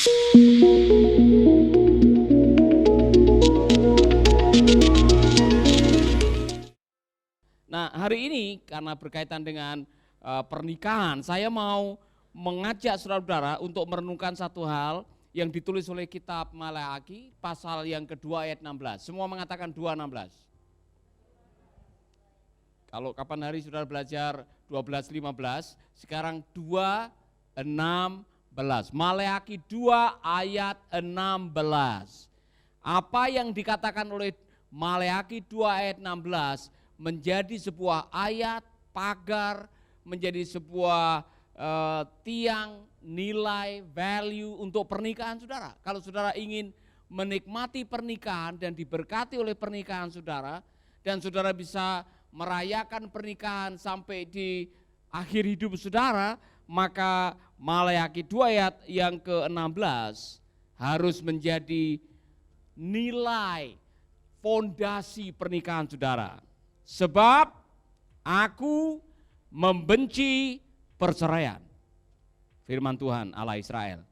Nah, hari ini karena berkaitan dengan pernikahan, saya mau mengajak saudara-saudara untuk merenungkan satu hal yang ditulis oleh kitab Maleakhi pasal yang kedua ayat 16. Semua mengatakan 2:16. Kalau kapan hari saudara belajar 12:15, sekarang 2:16. Maleakhi 2 ayat 16. Apa yang dikatakan oleh Maleakhi 2 ayat 16 menjadi sebuah ayat pagar, menjadi sebuah tiang nilai value untuk pernikahan saudara. Kalau saudara ingin menikmati pernikahan dan diberkati oleh pernikahan saudara, dan saudara bisa merayakan pernikahan sampai di akhir hidup saudara, maka Maleakhi 2 ayat yang ke-16 harus menjadi nilai fondasi pernikahan saudara. Sebab aku membenci perceraian, firman Tuhan Allah Israel.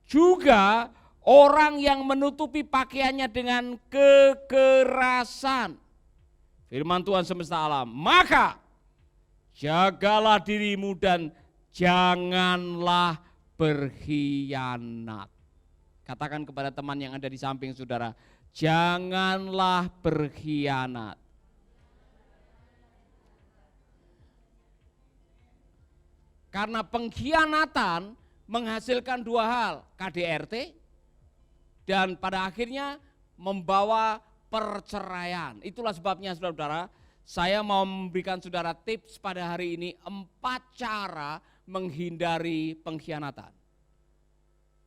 Juga orang yang menutupi pakaiannya dengan kekerasan, firman Tuhan semesta alam. Maka jagalah dirimu dan janganlah berkhianat. Katakan kepada teman yang ada di samping saudara, janganlah berkhianat. Karena pengkhianatan menghasilkan dua hal, KDRT, dan pada akhirnya membawa perceraian. Itulah sebabnya saudara-saudara, saya mau memberikan saudara tips pada hari ini 4 cara menghindari pengkhianatan.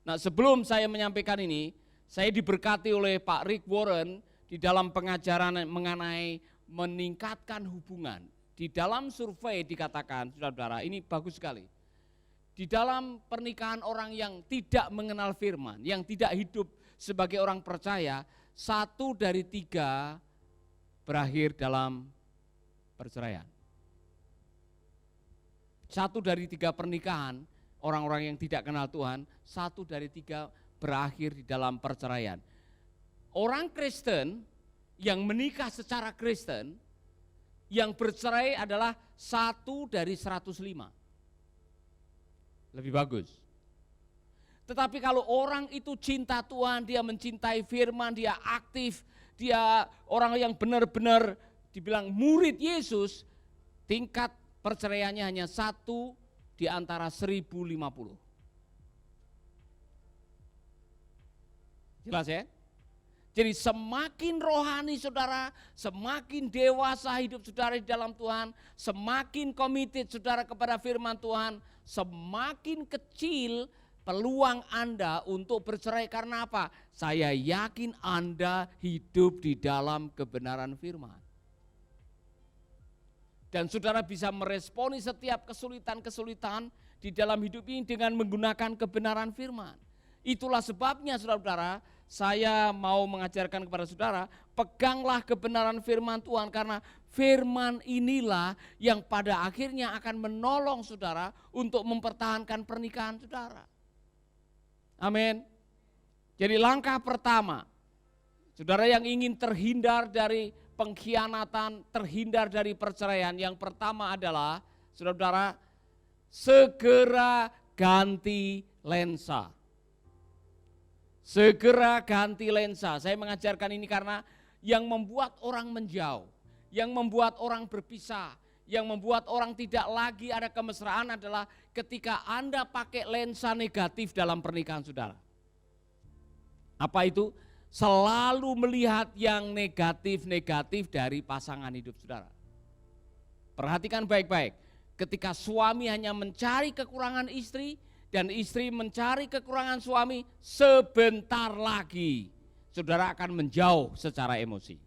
Nah, sebelum saya menyampaikan ini, saya diberkati oleh Pak Rick Warren di dalam pengajaran mengenai meningkatkan hubungan. Di dalam survei dikatakan, saudara-saudara, ini bagus sekali. Di dalam pernikahan orang yang tidak mengenal firman, yang tidak hidup sebagai orang percaya, 1 dari 3 berakhir dalam perceraian. 1 dari 3 pernikahan orang-orang yang tidak kenal Tuhan, 1 dari 3 berakhir di dalam perceraian. Orang Kristen yang menikah secara Kristen, yang bercerai adalah 1 dari 105. Lebih bagus. Tetapi kalau orang itu cinta Tuhan, dia mencintai firman, dia aktif, dia orang yang benar-benar dibilang murid Yesus, tingkat perceraiannya hanya 1 di antara 1050. Jelas ya? Jadi semakin rohani saudara, semakin dewasa hidup saudara di dalam Tuhan, semakin committed saudara kepada firman Tuhan, semakin kecil peluang Anda untuk bercerai. Karena apa? Saya yakin Anda hidup di dalam kebenaran firman. Dan saudara bisa meresponi setiap kesulitan-kesulitan di dalam hidup ini dengan menggunakan kebenaran firman. Itulah sebabnya saudara-saudara, saya mau mengajarkan kepada saudara, peganglah kebenaran firman Tuhan, karena firman inilah yang pada akhirnya akan menolong saudara untuk mempertahankan pernikahan saudara. Amin. Jadi langkah pertama, saudara yang ingin terhindar dari pengkhianatan, terhindar dari perceraian, yang pertama adalah saudara-saudara, segera ganti lensa. Segera ganti lensa. Saya mengajarkan ini karena yang membuat orang menjauh, yang membuat orang berpisah, yang membuat orang tidak lagi ada kemesraan adalah ketika Anda pakai lensa negatif dalam pernikahan saudara. Apa itu? Selalu melihat yang negatif-negatif dari pasangan hidup saudara. Perhatikan baik-baik. Ketika suami hanya mencari kekurangan istri, dan istri mencari kekurangan suami, sebentar lagi saudara akan menjauh secara emosi.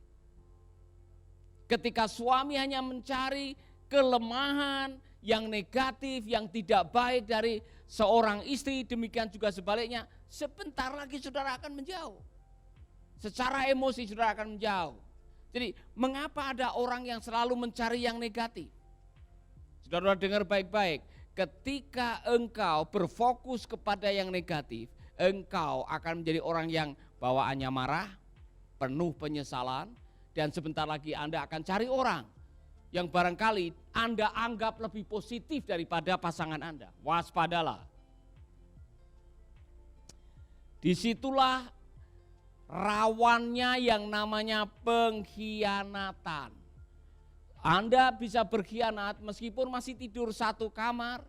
Ketika suami hanya mencari kelemahan yang negatif, yang tidak baik dari seorang istri, demikian juga sebaliknya, sebentar lagi saudara akan menjauh. Secara emosi saudara akan menjauh. Jadi mengapa ada orang yang selalu mencari yang negatif? Saudara dengar baik-baik. Ketika engkau berfokus kepada yang negatif, engkau akan menjadi orang yang bawaannya marah, penuh penyesalan, dan sebentar lagi Anda akan cari orang yang barangkali Anda anggap lebih positif daripada pasangan Anda. Waspadalah. Disitulah rawannya yang namanya pengkhianatan. Anda bisa berkhianat meskipun masih tidur satu kamar,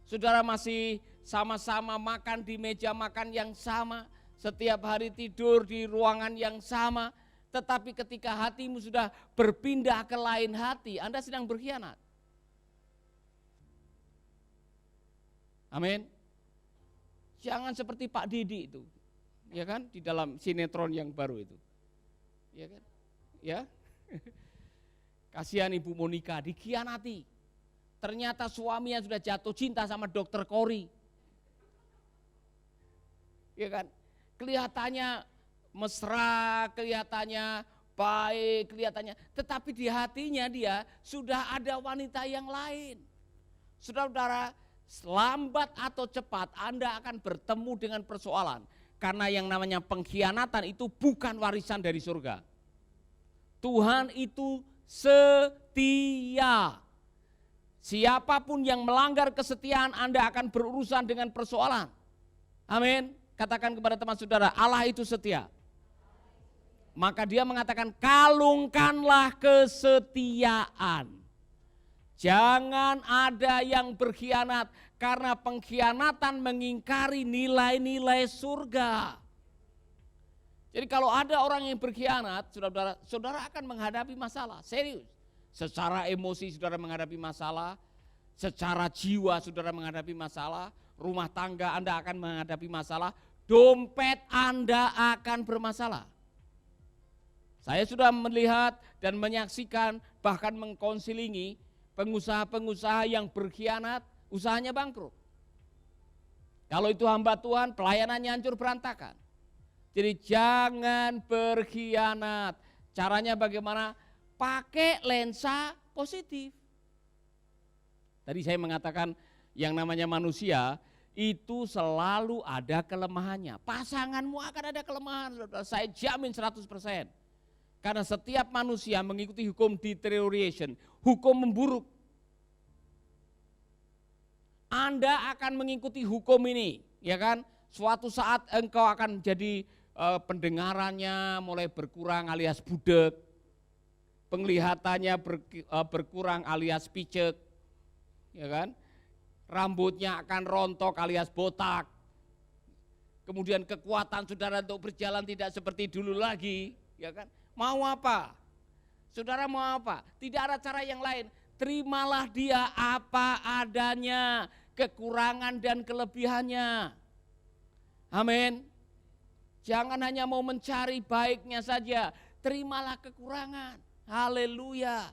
saudara masih sama-sama makan di meja makan yang sama, setiap hari tidur di ruangan yang sama, tetapi ketika hatimu sudah berpindah ke lain hati, Anda sedang berkhianat. Amin. Jangan seperti Pak Didi itu, ya kan, di dalam sinetron yang baru itu, ya kan, ya. Kasihan Ibu Monica dikhianati. Ternyata suaminya sudah jatuh cinta sama Dokter Kori, ya kan. Kelihatannya mesra, kelihatannya baik, kelihatannya, tetapi di hatinya dia sudah ada wanita yang lain. Saudara-saudara, lambat atau cepat Anda akan bertemu dengan persoalan. Karena yang namanya pengkhianatan itu bukan warisan dari surga. Tuhan itu setia. Siapapun yang melanggar kesetiaan Anda akan berurusan dengan persoalan. Amin. Katakan kepada teman saudara, Allah itu setia. Maka dia mengatakan kalungkanlah kesetiaan. Jangan ada yang berkhianat karena pengkhianatan mengingkari nilai-nilai surga. Jadi kalau ada orang yang berkhianat, saudara akan menghadapi masalah, serius. Secara emosi saudara menghadapi masalah, secara jiwa saudara menghadapi masalah, rumah tangga Anda akan menghadapi masalah, dompet Anda akan bermasalah. Saya sudah melihat dan menyaksikan bahkan mengkonselingi pengusaha-pengusaha yang berkhianat, usahanya bangkrut. Kalau itu hamba Tuhan, pelayanannya hancur berantakan. Jadi jangan berkhianat. Caranya bagaimana? Pakai lensa positif. Tadi saya mengatakan yang namanya manusia itu selalu ada kelemahannya. Pasanganmu akan ada kelemahan, saya jamin 100%. Karena setiap manusia mengikuti hukum deterioration, hukum memburuk. Anda akan mengikuti hukum ini, ya kan? Suatu saat engkau akan menjadi pendengarannya mulai berkurang alias budek, penglihatannya berkurang alias picek, ya kan? Rambutnya akan rontok alias botak. Kemudian kekuatan saudara untuk berjalan tidak seperti dulu lagi, ya kan? Mau apa? Saudara mau apa? Tidak ada cara yang lain. Terimalah dia apa adanya, kekurangan dan kelebihannya. Amin. Jangan hanya mau mencari baiknya saja, terimalah kekurangan. Haleluya.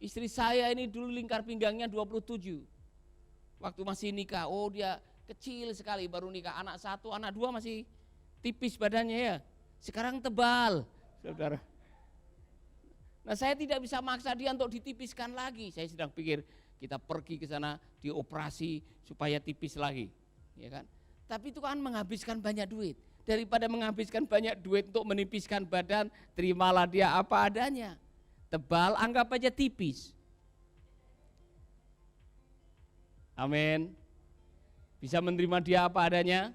Istri saya ini dulu lingkar pinggangnya 27. Waktu masih nikah, oh dia kecil sekali baru nikah. Anak 1, anak 2 masih tipis badannya ya. Sekarang tebal, saudara. Nah saya tidak bisa maksa dia untuk ditipiskan lagi. Saya sedang pikir kita pergi ke sana dioperasi supaya tipis lagi, ya kan? Tapi itu kan menghabiskan banyak duit. Daripada menghabiskan banyak duit untuk menipiskan badan, terimalah dia apa adanya. Tebal anggap aja tipis. Amin. Bisa menerima dia apa adanya.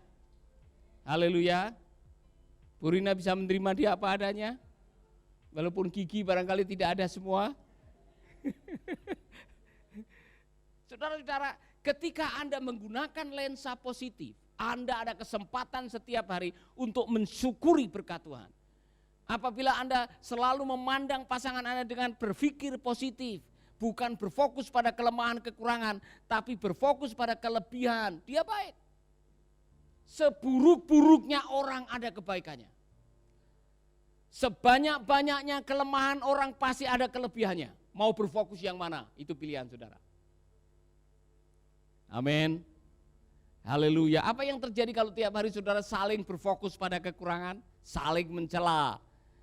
Haleluya. Bu Rina bisa menerima dia apa adanya. Walaupun gigi barangkali tidak ada semua. Saudara-saudara, ketika Anda menggunakan lensa positif, Anda ada kesempatan setiap hari untuk mensyukuri berkat Tuhan. Apabila Anda selalu memandang pasangan Anda dengan berpikir positif, bukan berfokus pada kelemahan kekurangan, tapi berfokus pada kelebihan, dia baik. Seburuk-buruknya orang ada kebaikannya. Sebanyak-banyaknya kelemahan orang pasti ada kelebihannya. Mau berfokus yang mana? Itu pilihan saudara. Amin. Haleluya. Apa yang terjadi kalau tiap hari saudara saling berfokus pada kekurangan? Saling mencela.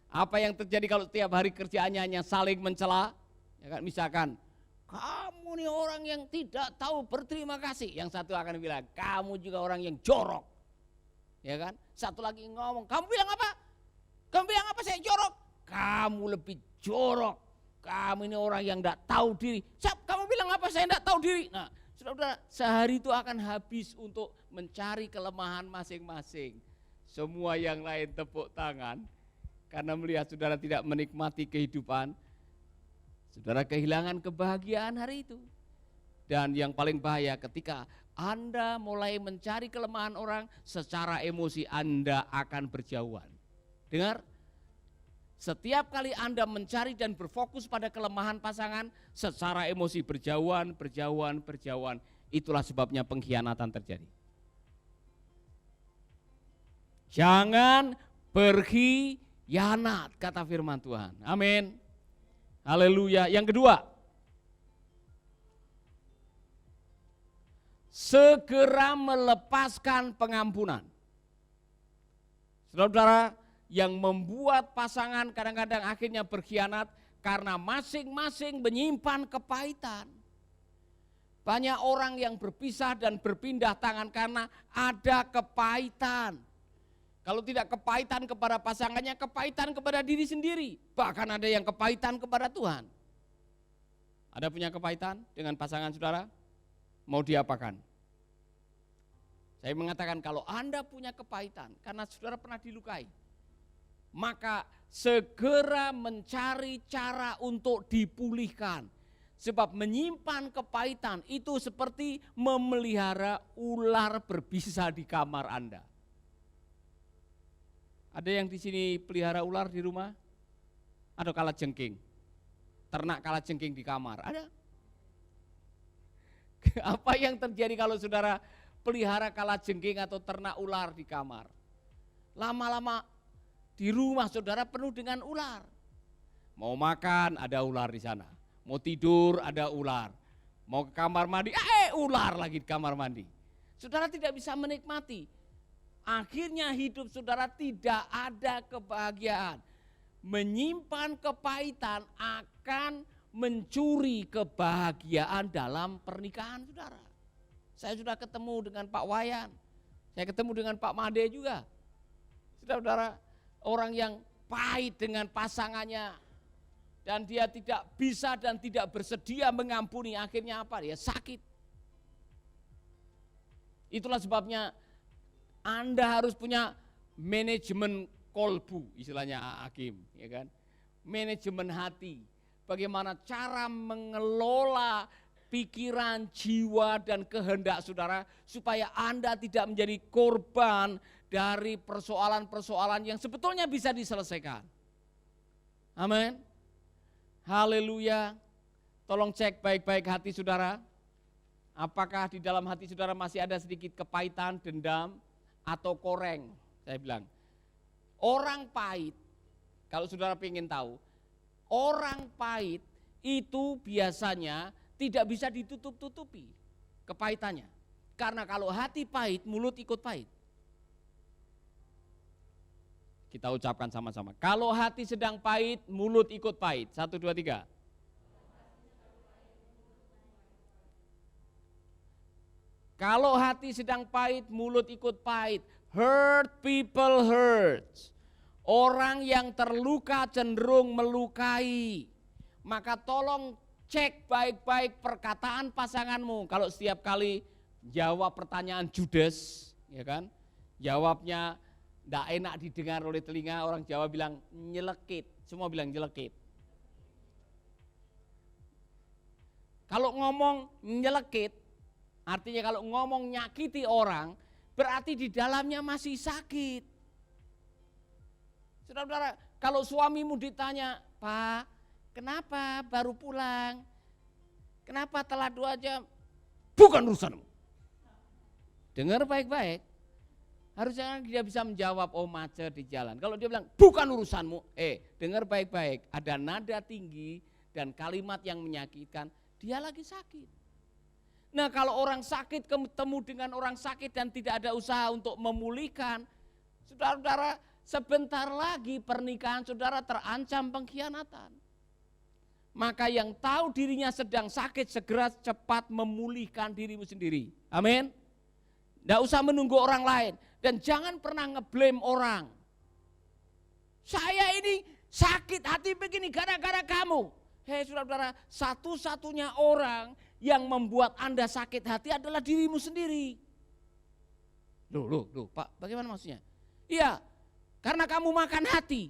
Apa yang terjadi kalau tiap hari kerjaannya hanya saling mencela? Ya kan, misalkan, kamu nih orang yang tidak tahu berterima kasih. Yang satu akan bilang, kamu juga orang yang jorok. Ya kan? Satu lagi ngomong, kamu bilang apa? Kamu bilang apa saya jorok? Kamu lebih jorok. Kamu ini orang yang enggak tahu diri. Kamu bilang apa saya enggak tahu diri? Nah, saudara, sehari itu akan habis untuk mencari kelemahan masing-masing. Semua yang lain tepuk tangan. Karena melihat saudara tidak menikmati kehidupan, saudara kehilangan kebahagiaan hari itu. Dan yang paling bahaya ketika Anda mulai mencari kelemahan orang, secara emosi Anda akan berjauhan. Dengar, setiap kali Anda mencari dan berfokus pada kelemahan pasangan, secara emosi berjauhan. Itulah sebabnya pengkhianatan terjadi. Jangan berkhianat, kata firman Tuhan. Amin. Haleluya. Yang kedua, segera melepaskan pengampunan. Saudara-saudara, yang membuat pasangan kadang-kadang akhirnya berkhianat karena masing-masing menyimpan kepahitan. Banyak orang yang berpisah dan berpindah tangan karena ada kepahitan. Kalau tidak kepahitan kepada pasangannya, kepahitan kepada diri sendiri. Bahkan ada yang kepahitan kepada Tuhan. Ada punya kepahitan dengan pasangan saudara? Mau diapakan? Saya mengatakan kalau Anda punya kepahitan karena saudara pernah dilukai, maka segera mencari cara untuk dipulihkan. Sebab menyimpan kepahitan itu seperti memelihara ular berbisa di kamar Anda. Ada yang di sini pelihara ular di rumah? Atau kalajengking? Ternak kalajengking di kamar? Ada? Apa yang terjadi kalau saudara pelihara kalajengking atau ternak ular di kamar? Lama-lama di rumah saudara penuh dengan ular. Mau makan ada ular di sana. Mau tidur ada ular. Mau ke kamar mandi, ular lagi di kamar mandi. Saudara tidak bisa menikmati. Akhirnya hidup saudara tidak ada kebahagiaan. Menyimpan kepahitan akan mencuri kebahagiaan dalam pernikahan saudara. Saya sudah ketemu dengan Pak Wayan. Saya ketemu dengan Pak Made juga. Saudara-saudara, orang yang pahit dengan pasangannya. Dan dia tidak bisa dan tidak bersedia mengampuni, akhirnya apa? Dia sakit. Itulah sebabnya Anda harus punya manajemen kolbu, istilahnya Hakim, ya kan? Manajemen hati. Bagaimana cara mengelola pikiran, jiwa, dan kehendak saudara supaya Anda tidak menjadi korban dari persoalan-persoalan yang sebetulnya bisa diselesaikan. Amin. Haleluya. Tolong cek baik-baik hati saudara. Apakah di dalam hati saudara masih ada sedikit kepahitan, dendam, atau koreng? Saya bilang, orang pahit, kalau saudara ingin tahu, orang pahit itu biasanya tidak bisa ditutup-tutupi kepahitannya. Karena kalau hati pahit, mulut ikut pahit. Kita ucapkan sama-sama. Kalau hati sedang pahit, mulut ikut pahit. 1, 2, 3. Kalau hati sedang pahit, mulut ikut pahit. Hurt people hurts. Orang yang terluka cenderung melukai. Maka tolong cek baik-baik perkataan pasanganmu. Kalau setiap kali jawab pertanyaan judes, ya kan? Jawabnya tidak enak didengar oleh telinga, orang Jawa bilang nyelekit, semua bilang nyelekit. Kalau ngomong nyelekit, artinya kalau ngomong nyakiti orang, berarti di dalamnya masih sakit. Saudara-saudara, kalau suamimu ditanya, Pak, kenapa baru pulang? Kenapa telat 2 jam? Bukan urusanmu. Dengar baik-baik. Harusnya dia bisa menjawab, oh macet di jalan. Kalau dia bilang, bukan urusanmu. Dengar baik-baik, ada nada tinggi dan kalimat yang menyakitkan, dia lagi sakit. Nah kalau orang sakit ketemu dengan orang sakit dan tidak ada usaha untuk memulihkan, saudara-saudara, sebentar lagi pernikahan saudara terancam pengkhianatan. Maka yang tahu dirinya sedang sakit, segera cepat memulihkan dirimu sendiri. Amin. Tidak usah menunggu orang lain. Dan jangan pernah ngeblame orang. Saya ini sakit hati begini gara-gara kamu. Hei saudara-saudara, satu-satunya orang yang membuat Anda sakit hati adalah dirimu sendiri. Loh, Pak, bagaimana maksudnya? Iya, karena kamu makan hati.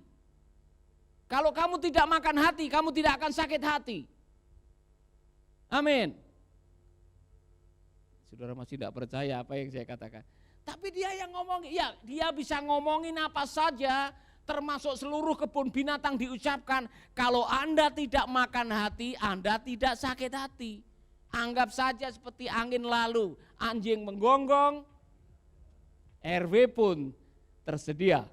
Kalau kamu tidak makan hati, kamu tidak akan sakit hati. Amin. Saudara masih tidak percaya apa yang saya katakan. Tapi dia yang ngomongin, ya dia bisa ngomongin apa saja, termasuk seluruh kebun binatang diucapkan. Kalau Anda tidak makan hati, Anda tidak sakit hati. Anggap saja seperti angin lalu, anjing menggonggong, RW pun tersedia.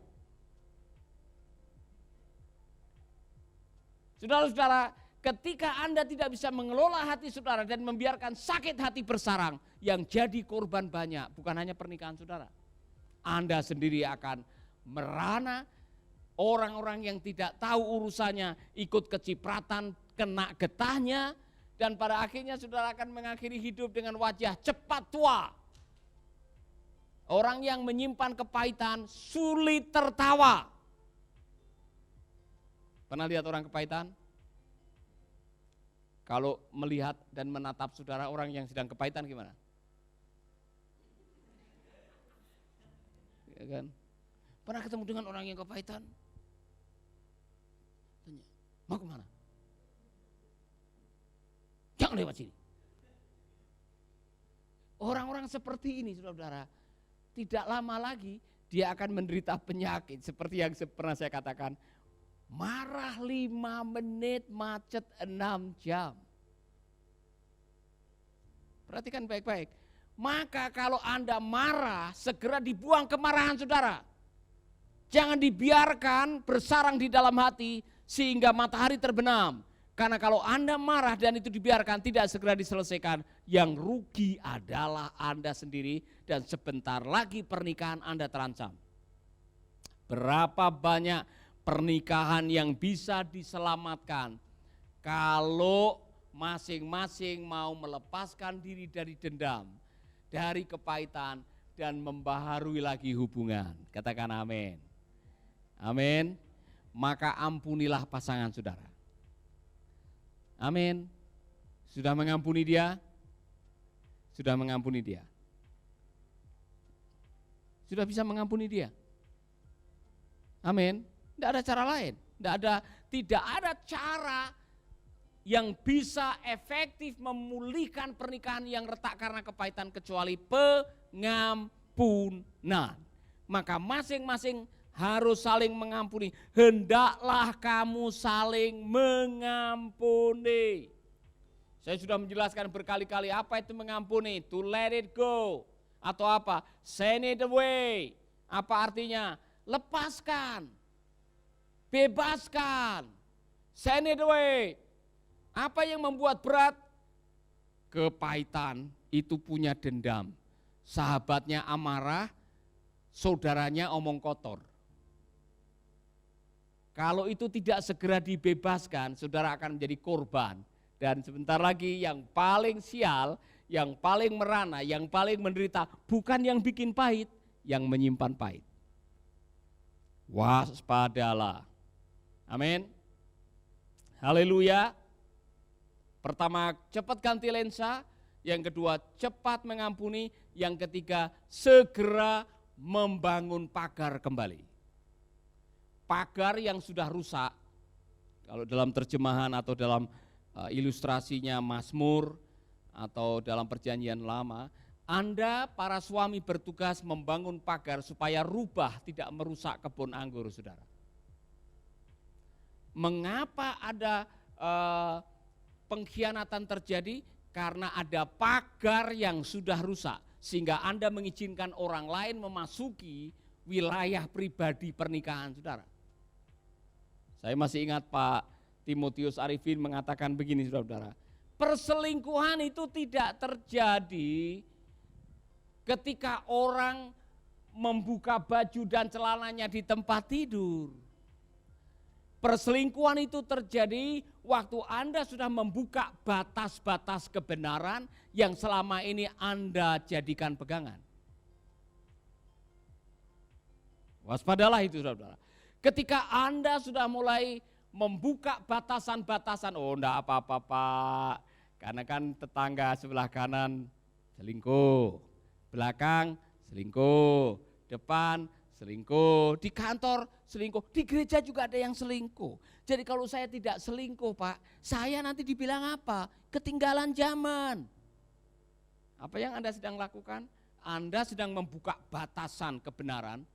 Saudara-saudara, ketika Anda tidak bisa mengelola hati saudara dan membiarkan sakit hati bersarang, yang jadi korban banyak, bukan hanya pernikahan saudara. Anda sendiri akan merana, orang-orang yang tidak tahu urusannya ikut kecipratan, kena getahnya, dan pada akhirnya saudara akan mengakhiri hidup dengan wajah cepat tua. Orang yang menyimpan kepahitan sulit tertawa. Pernah lihat orang kepahitan? Kalau melihat dan menatap saudara orang yang sedang kepahitan gimana? Ya kan? Pernah ketemu dengan orang yang kepahitan? Tanya, mau kemana? Jangan lewat sini. Orang-orang seperti ini saudara-saudara, tidak lama lagi dia akan menderita penyakit seperti yang pernah saya katakan. Marah 5 menit, macet 6 jam. Perhatikan baik-baik. Maka kalau Anda marah, segera dibuang kemarahan saudara. Jangan dibiarkan bersarang di dalam hati sehingga matahari terbenam. Karena kalau Anda marah dan itu dibiarkan tidak segera diselesaikan, yang rugi adalah Anda sendiri dan sebentar lagi pernikahan Anda terancam. Berapa banyak pernikahan yang bisa diselamatkan kalau masing-masing mau melepaskan diri dari dendam, dari kepahitan, dan membaharui lagi hubungan. Katakan amin. Amin. Maka ampunilah pasangan saudara. Amin. Sudah mengampuni dia? Sudah mengampuni dia? Sudah bisa mengampuni dia? Amin. Tidak ada cara lain. Tidak ada cara yang bisa efektif memulihkan pernikahan yang retak karena kepahitan kecuali pengampunan. Maka masing-masing harus saling mengampuni. Hendaklah kamu saling mengampuni. Saya sudah menjelaskan berkali-kali apa itu mengampuni. To let it go. Atau apa? Send it away. Apa artinya? Lepaskan. Bebaskan. Send it away. Apa yang membuat berat? Kepahitan itu punya dendam. Sahabatnya amarah, saudaranya omong kotor. Kalau itu tidak segera dibebaskan, saudara akan menjadi korban. Dan sebentar lagi yang paling sial, yang paling merana, yang paling menderita, bukan yang bikin pahit, yang menyimpan pahit. Waspadalah. Amin. Haleluya. Pertama, cepat ganti lensa. Yang kedua, cepat mengampuni. Yang ketiga, segera membangun pagar kembali. Pagar yang sudah rusak, kalau dalam terjemahan atau dalam ilustrasinya Mazmur atau dalam perjanjian lama, Anda para suami bertugas membangun pagar supaya rubah tidak merusak kebun anggur saudara. Mengapa ada pengkhianatan terjadi? Karena ada pagar yang sudah rusak, sehingga Anda mengizinkan orang lain memasuki wilayah pribadi pernikahan saudara. Saya masih ingat Pak Timotius Arifin mengatakan begini saudara-saudara, perselingkuhan itu tidak terjadi ketika orang membuka baju dan celananya di tempat tidur. Perselingkuhan itu terjadi waktu Anda sudah membuka batas-batas kebenaran yang selama ini Anda jadikan pegangan. Waspadalah itu saudara. Ketika Anda sudah mulai membuka batasan-batasan, oh enggak apa-apa Pak, karena kan tetangga sebelah kanan selingkuh, belakang selingkuh, depan selingkuh, di kantor selingkuh, di gereja juga ada yang selingkuh. Jadi kalau saya tidak selingkuh Pak, saya nanti dibilang apa? Ketinggalan zaman. Apa yang Anda sedang lakukan? Anda sedang membuka batasan kebenaran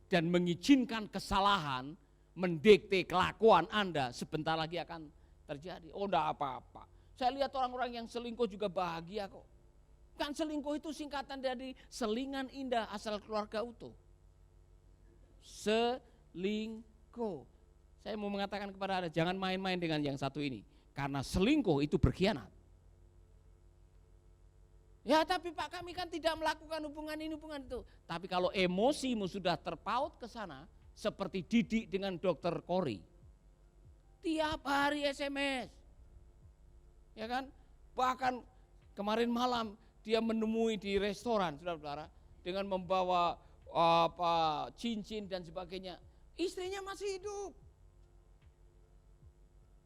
dan mengizinkan kesalahan mendikte kelakuan Anda sebentar lagi akan terjadi. Oh enggak apa-apa. Saya lihat orang-orang yang selingkuh juga bahagia kok. Kan selingkuh itu singkatan dari selingan indah asal keluarga utuh. Selingkuh. Saya mau mengatakan kepada Anda, jangan main-main dengan yang satu ini. Karena selingkuh itu berkhianat. Ya tapi Pak, kami kan tidak melakukan hubungan ini, hubungan itu. Tapi kalau emosimu sudah terpaut ke sana, seperti Didik dengan Dokter Kori. Tiap hari SMS. Ya kan? Bahkan kemarin malam dia menemui di restoran, saudara-saudara, dengan membawa cincin dan sebagainya. Istrinya masih hidup.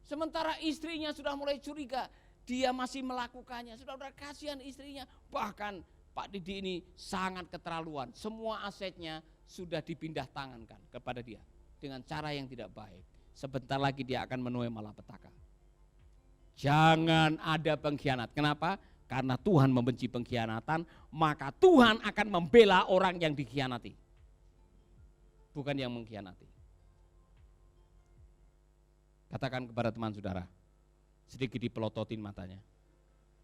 Sementara istrinya sudah mulai curiga, dia masih melakukannya. Saudara-saudara, kasihan istrinya. Bahkan Pak Didi ini sangat keterlaluan. Semua asetnya sudah dipindah tangankan kepada dia dengan cara yang tidak baik. Sebentar lagi dia akan menuai malapetaka. Jangan ada pengkhianat. Kenapa? Karena Tuhan membenci pengkhianatan, maka Tuhan akan membela orang yang dikhianati. Bukan yang mengkhianati. Katakan kepada teman saudara, sedikit dipelototin matanya.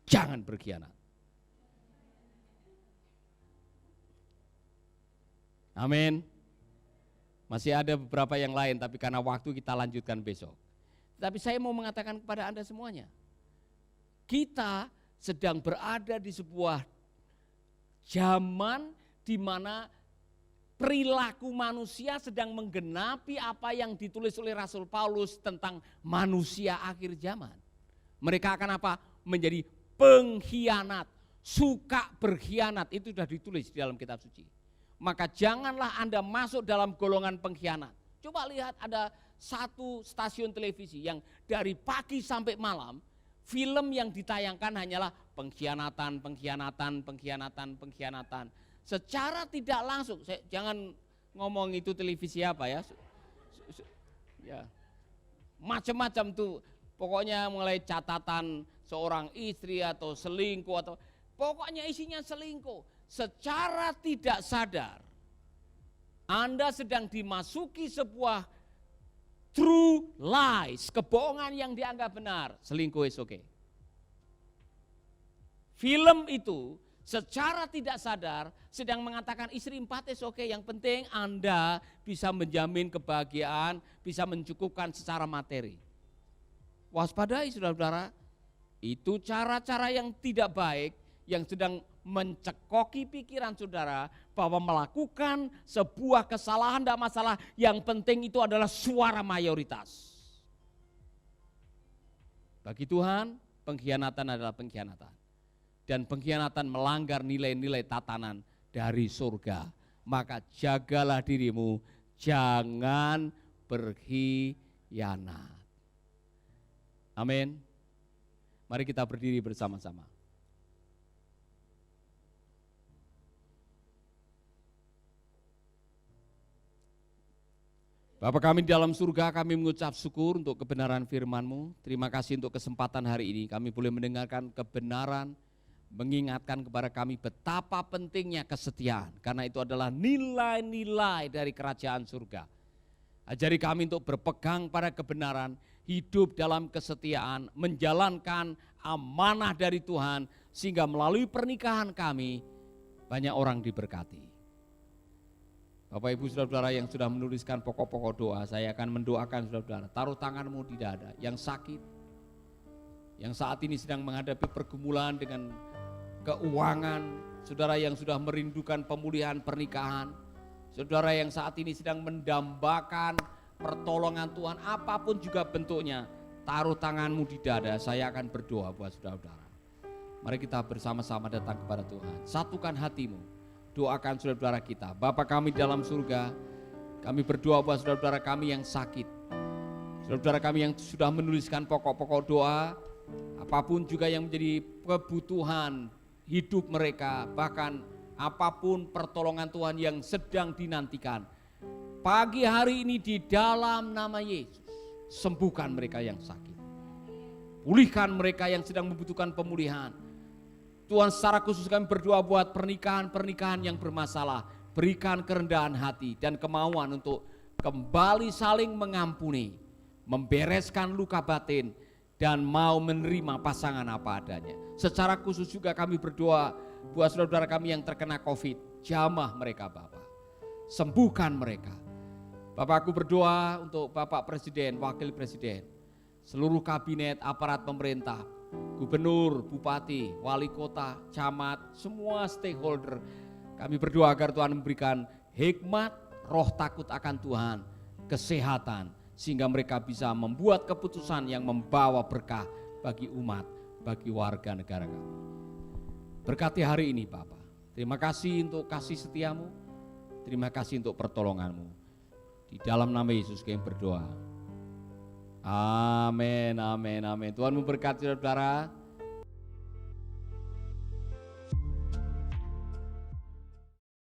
Jangan berkhianat. Amin. Masih ada beberapa yang lain, tapi karena waktu kita lanjutkan besok. Tapi saya mau mengatakan kepada Anda semuanya, kita sedang berada di sebuah zaman di mana perilaku manusia sedang menggenapi apa yang ditulis oleh Rasul Paulus tentang manusia akhir zaman. Mereka akan apa? Menjadi pengkhianat, suka berkhianat, itu sudah ditulis di dalam kitab suci. Maka janganlah Anda masuk dalam golongan pengkhianat. Coba lihat, ada satu stasiun televisi yang dari pagi sampai malam film yang ditayangkan hanyalah pengkhianatan, pengkhianatan, pengkhianatan, pengkhianatan. Secara tidak langsung, jangan ngomong itu televisi apa ya, ya macam-macam tuh, pokoknya mulai catatan seorang istri atau selingkuh atau pokoknya isinya selingkuh. Secara tidak sadar, Anda sedang dimasuki sebuah true lies, kebohongan yang dianggap benar, selingkuh is okay. Film itu secara tidak sadar sedang mengatakan istri 4 is okay, yang penting Anda bisa menjamin kebahagiaan, bisa mencukupkan secara materi. Waspadai saudara-saudara, itu cara-cara yang tidak baik yang sedang mencekoki pikiran saudara bahwa melakukan sebuah kesalahan tidak masalah, yang penting itu adalah suara mayoritas. Bagi Tuhan, pengkhianatan adalah pengkhianatan. Dan pengkhianatan melanggar nilai-nilai tatanan dari surga. Maka jagalah dirimu, jangan berkhianat. Amin. Mari kita berdiri bersama-sama. Bapa kami di dalam surga, kami mengucap syukur untuk kebenaran firman-Mu. Terima kasih untuk kesempatan hari ini kami boleh mendengarkan kebenaran, mengingatkan kepada kami betapa pentingnya kesetiaan, karena itu adalah nilai-nilai dari kerajaan surga. Ajari kami untuk berpegang pada kebenaran, hidup dalam kesetiaan, menjalankan amanah dari Tuhan, sehingga melalui pernikahan kami banyak orang diberkati. Bapak Ibu saudara-saudara yang sudah menuliskan pokok-pokok doa, saya akan mendoakan saudara-saudara, taruh tanganmu di dada, yang sakit, yang saat ini sedang menghadapi pergumulan dengan keuangan, saudara yang sudah merindukan pemulihan pernikahan, saudara yang saat ini sedang mendambakan pertolongan Tuhan, apapun juga bentuknya, taruh tanganmu di dada, saya akan berdoa buat saudara-saudara. Mari kita bersama-sama datang kepada Tuhan, satukan hatimu, doakan saudara-saudara kita. Bapa kami dalam surga, kami berdoa buat saudara-saudara kami yang sakit, saudara-saudara kami yang sudah menuliskan pokok-pokok doa, apapun juga yang menjadi kebutuhan hidup mereka, bahkan apapun pertolongan Tuhan yang sedang dinantikan. Pagi hari ini di dalam nama Yesus, sembuhkan mereka yang sakit. Pulihkan mereka yang sedang membutuhkan pemulihan. Tuhan, secara khusus kami berdoa buat pernikahan-pernikahan yang bermasalah. Berikan kerendahan hati dan kemauan untuk kembali saling mengampuni, membereskan luka batin, dan mau menerima pasangan apa adanya. Secara khusus juga kami berdoa buat saudara-saudara kami yang terkena COVID. Jamah mereka Bapak, sembuhkan mereka. Bapak, aku berdoa untuk Bapak Presiden, Wakil Presiden, seluruh kabinet, aparat pemerintah, gubernur, bupati, wali kota, camat, semua stakeholder. Kami berdoa agar Tuhan memberikan hikmat, roh takut akan Tuhan, kesehatan, sehingga mereka bisa membuat keputusan yang membawa berkah bagi umat, bagi warga negara kami. Berkati hari ini Bapak. Terima kasih untuk kasih setiamu, terima kasih untuk pertolonganmu. Di dalam nama Yesus kami berdoa. Amin, amin, amin. Tuhan memberkati saudara.